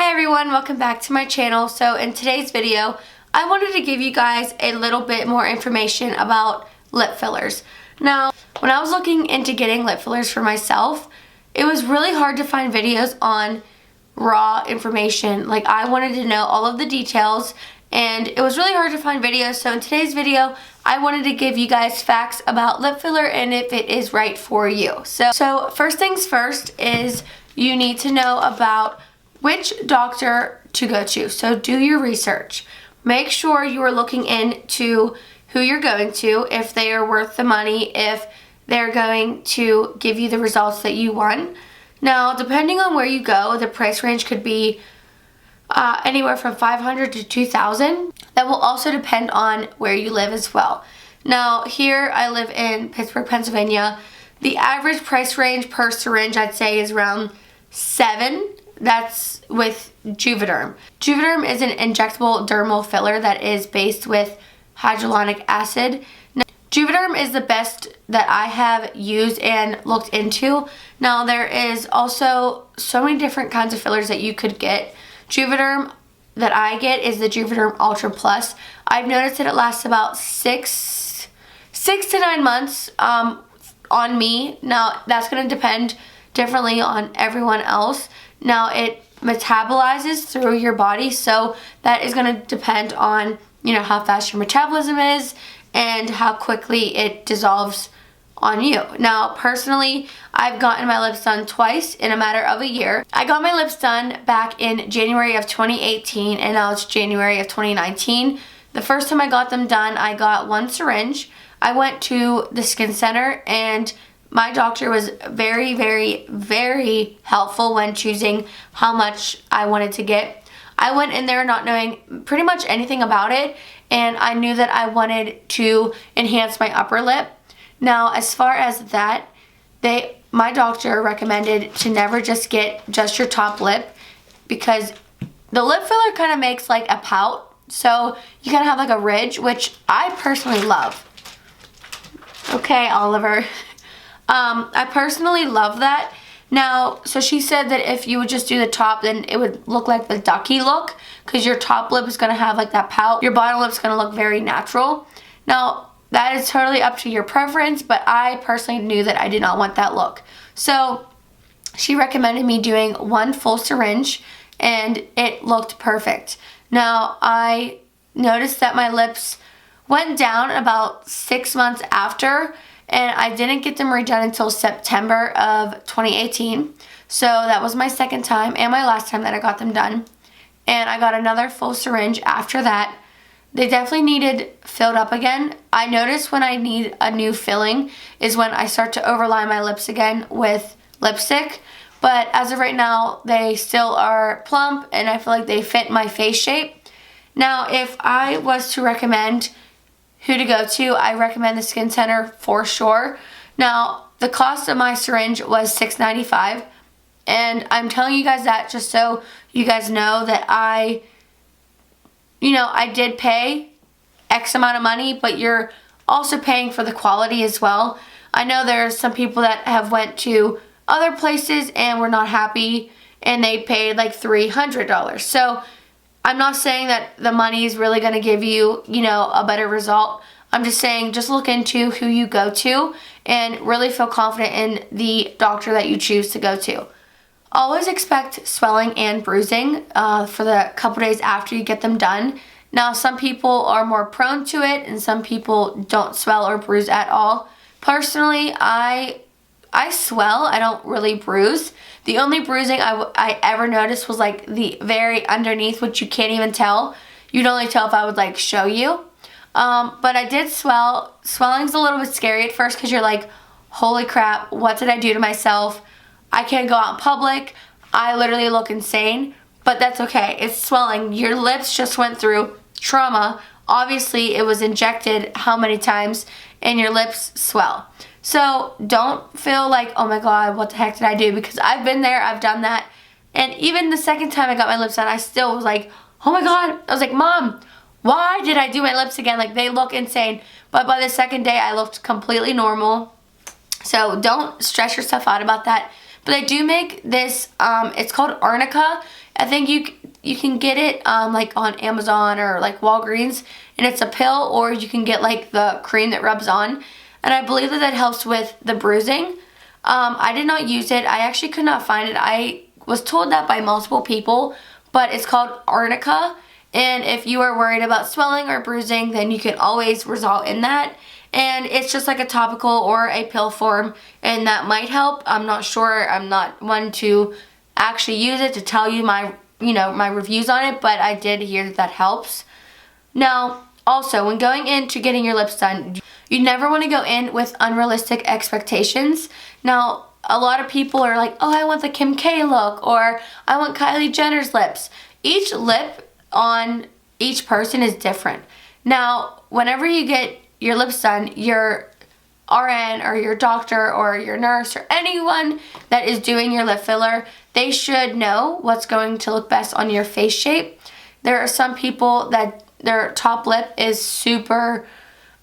Hi everyone, welcome back to my channel. So in today's video, I wanted to give you guys a little bit more information about lip fillers. Now, when I was looking into getting lip fillers for myself, it was really hard to find videos on raw information. Like, I wanted to know all of the details, and it was really hard to find videos. So in today's video, I wanted to give you guys facts about lip filler and if it is right for you. So first things first is you need to know about which doctor to go to. So do your research. Make sure you are looking into who you're going to, if they are worth the money, if they're going to give you the results that you want. Now, depending on where you go, the price range could be anywhere from $500 to $2,000. That will also depend on where you live as well. Now, here I live in Pittsburgh, Pennsylvania. The average price range per syringe, I'd say, is around $7. That's with Juvederm. Juvederm is an injectable dermal filler that is based with hyaluronic acid. Now, Juvederm is the best that I have used and looked into. Now, there is also so many different kinds of fillers that you could get. Juvederm that I get is the Juvederm Ultra Plus. I've noticed that it lasts about six to 9 months on me. Now, that's going to depend differently on everyone else. Now, it metabolizes through your body, so that is going to depend on, how fast your metabolism is and how quickly it dissolves on you. Now, personally, I've gotten my lips done twice in a matter of a year. I got my lips done back in January of 2018, and now it's January of 2019. The first time I got them done, I got one syringe. I went to the skin center, and my doctor was very, very, very helpful when choosing how much I wanted to get. I went in there not knowing pretty much anything about it, and I knew that I wanted to enhance my upper lip. Now, as far as that, my doctor recommended to never just get just your top lip, because the lip filler kind of makes like a pout, so you kind of have like a ridge, which I personally love. Okay, Oliver. I personally love that. Now, so she said that if you would just do the top, then it would look like the ducky look, because your top lip is going to have like that pout. Your bottom lip's going to look very natural. Now, that is totally up to your preference, but I personally knew that I did not want that look. So she recommended me doing one full syringe, and it looked perfect. Now, I noticed that my lips went down about 6 months after, and I didn't get them redone until September of 2018. So that was my second time and my last time that I got them done. And I got another full syringe after that. They definitely needed filled up again. I notice when I need a new filling is when I start to overline my lips again with lipstick. But as of right now, they still are plump, and I feel like they fit my face shape. Now, if I was to recommend who to go to, I recommend the Skin Center for sure. Now, the cost of my syringe was $6.95, and I'm telling you guys that just so you guys know that I did pay X amount of money, but you're also paying for the quality as well. I know there are some people that have went to other places and were not happy, and they paid like $300. So I'm not saying that the money is really going to give you, a better result. I'm just saying just look into who you go to and really feel confident in the doctor that you choose to go to. Always expect swelling and bruising for the couple days after you get them done. Now, some people are more prone to it, and some people don't swell or bruise at all. Personally, I swell. I don't really bruise. The only bruising I ever noticed was like the very underneath, which you can't even tell. You'd only tell if I would like show you. But I did swell. Swelling's a little bit scary at first, because you're like, holy crap, what did I do to myself? I can't go out in public. I literally look insane, but that's okay. It's swelling. Your lips just went through trauma. Obviously, it was injected how many times, and your lips swell. So don't feel like, oh my God, what the heck did I do? Because I've been there, I've done that. And even the second time I got my lips done, I still was like, oh my God. I was like, Mom, why did I do my lips again? Like, they look insane. But by the second day, I looked completely normal. So don't stress yourself out about that. But I do make this, it's called Arnica, I think you can get it like on Amazon or like Walgreens, and it's a pill, or you can get like the cream that rubs on, and I believe that helps with the bruising. I did not use it. I actually could not find it. I was told that by multiple people, but it's called Arnica, and if you are worried about swelling or bruising, then you can always result in that. And it's just like a topical or a pill form, and that might help. I'm not sure. I'm not one to actually use it to tell you my reviews on it, but I did hear that helps. Now, also, when going into getting your lips done, you never want to go in with unrealistic expectations. Now, a lot of people are like, oh, I want the Kim K look, or I want Kylie Jenner's lips. Each lip on each person is different. Now, whenever you get your lips done, your RN or your doctor or your nurse or anyone that is doing your lip filler, they should know what's going to look best on your face shape. There are some people that their top lip is super,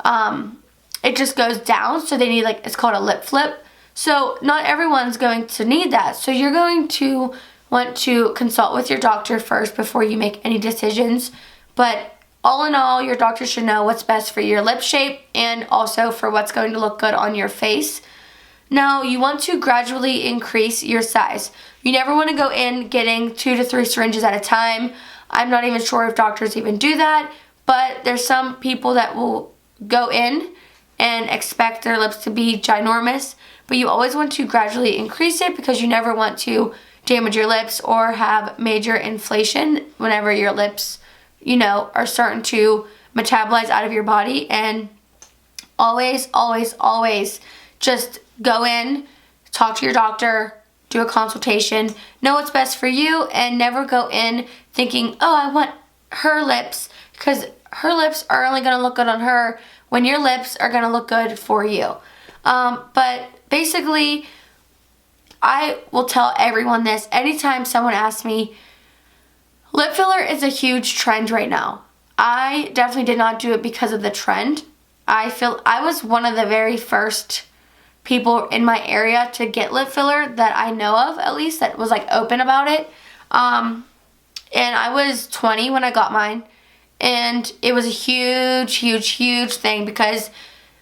it just goes down, so they need, like, it's called a lip flip. So not everyone's going to need that. So you're going to want to consult with your doctor first before you make any decisions. But all in all, your doctor should know what's best for your lip shape and also for what's going to look good on your face. Now, you want to gradually increase your size. You never want to go in getting 2 to 3 syringes at a time. I'm not even sure if doctors even do that, but there's some people that will go in and expect their lips to be ginormous, but you always want to gradually increase it because you never want to damage your lips or have major inflation whenever your lips, are starting to metabolize out of your body. And always, always, always just go in, talk to your doctor, do a consultation, know what's best for you, and never go in thinking, oh, I want her lips, because her lips are only going to look good on her when your lips are going to look good for you. But basically, I will tell everyone this anytime someone asks me. Lip filler is a huge trend right now. I definitely did not do it because of the trend. I feel I was one of the very first people in my area to get lip filler that I know of, at least, that was like open about it. And I was 20 when I got mine, and it was a huge, huge, huge thing because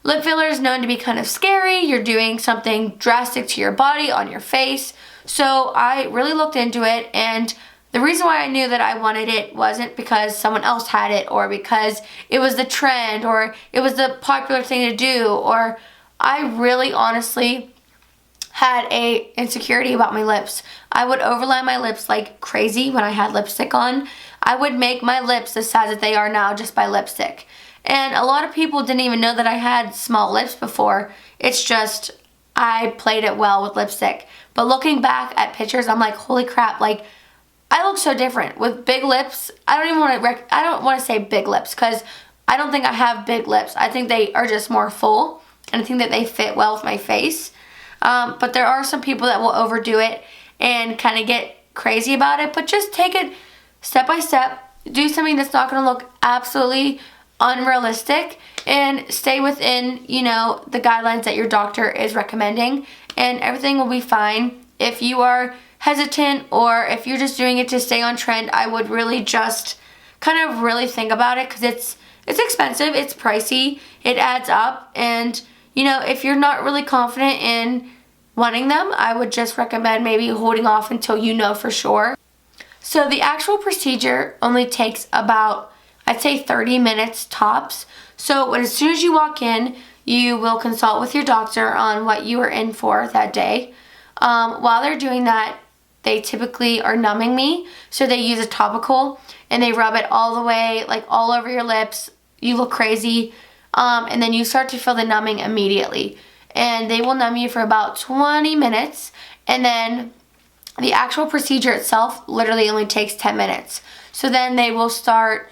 lip filler is known to be kind of scary. You're doing something drastic to your body on your face. So I really looked into it, and the reason why I knew that I wanted it wasn't because someone else had it or because it was the trend or it was the popular thing to do, or I really honestly had a insecurity about my lips. I would overlap my lips like crazy when I had lipstick on. I would make my lips the size that they are now just by lipstick. And a lot of people didn't even know that I had small lips before. It's just I played it well with lipstick. But looking back at pictures, I'm like, holy crap, like I look so different with big lips. I don't want to say big lips because I don't think I have big lips. I think they are just more full, and I think that they fit well with my face. But there are some people that will overdo it and kind of get crazy about it. But just take it step by step. Do something that's not going to look absolutely unrealistic, and stay within, the guidelines that your doctor is recommending, and everything will be fine. If you are hesitant or if you're just doing it to stay on trend, I would really just kind of really think about it, because it's expensive, it's pricey, it adds up, and if you're not really confident in wanting them, I would just recommend maybe holding off until you know for sure. So the actual procedure only takes about, I'd say, 30 minutes tops. So as soon as you walk in, you will consult with your doctor on what you are in for that day. While they're doing that, they typically are numbing me. So they use a topical and they rub it all the way, like all over your lips. You look crazy. And then you start to feel the numbing immediately. And they will numb you for about 20 minutes. And then the actual procedure itself literally only takes 10 minutes. So then they will start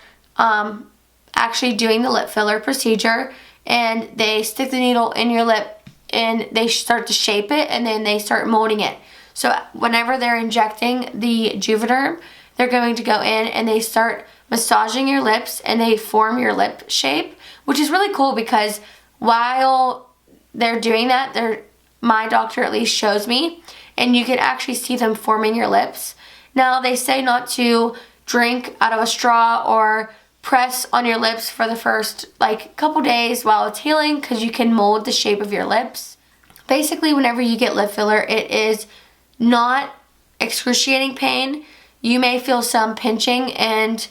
actually doing the lip filler procedure, and they stick the needle in your lip and they start to shape it, and then they start molding it. So whenever they're injecting the Juvederm, they're going to go in and they start massaging your lips and they form your lip shape, which is really cool because while they're doing that, my doctor at least shows me, and you can actually see them forming your lips. Now, they say not to drink out of a straw or press on your lips for the first like couple days while it's healing, because you can mold the shape of your lips. Basically, whenever you get lip filler, it is not excruciating pain. You may feel some pinching, and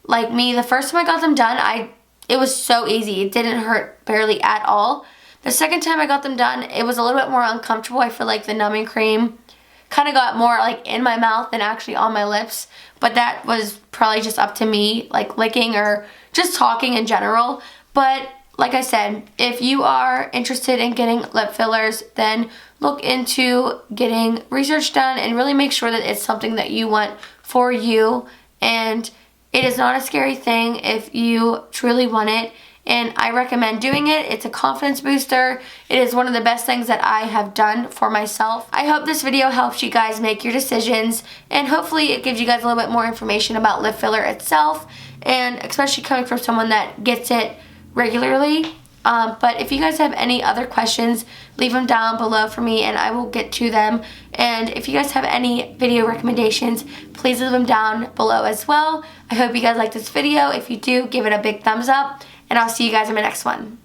like me, the first time I got them done, it was so easy. It didn't hurt barely at all. The second time I got them done, it was a little bit more uncomfortable. I feel like the numbing cream kind of got more like in my mouth than actually on my lips, but that was probably just up to me, like licking or just talking in general. But like I said, if you are interested in getting lip fillers, then look into getting research done and really make sure that it's something that you want for you. And it is not a scary thing if you truly want it, and I recommend doing it. It's a confidence booster. It is one of the best things that I have done for myself. I hope this video helps you guys make your decisions, and hopefully it gives you guys a little bit more information about lip filler itself, and especially coming from someone that gets it regularly. But if you guys have any other questions, leave them down below for me and I will get to them. And if you guys have any video recommendations, please leave them down below as well. I hope you guys like this video. If you do, give it a big thumbs up, and I'll see you guys in my next one.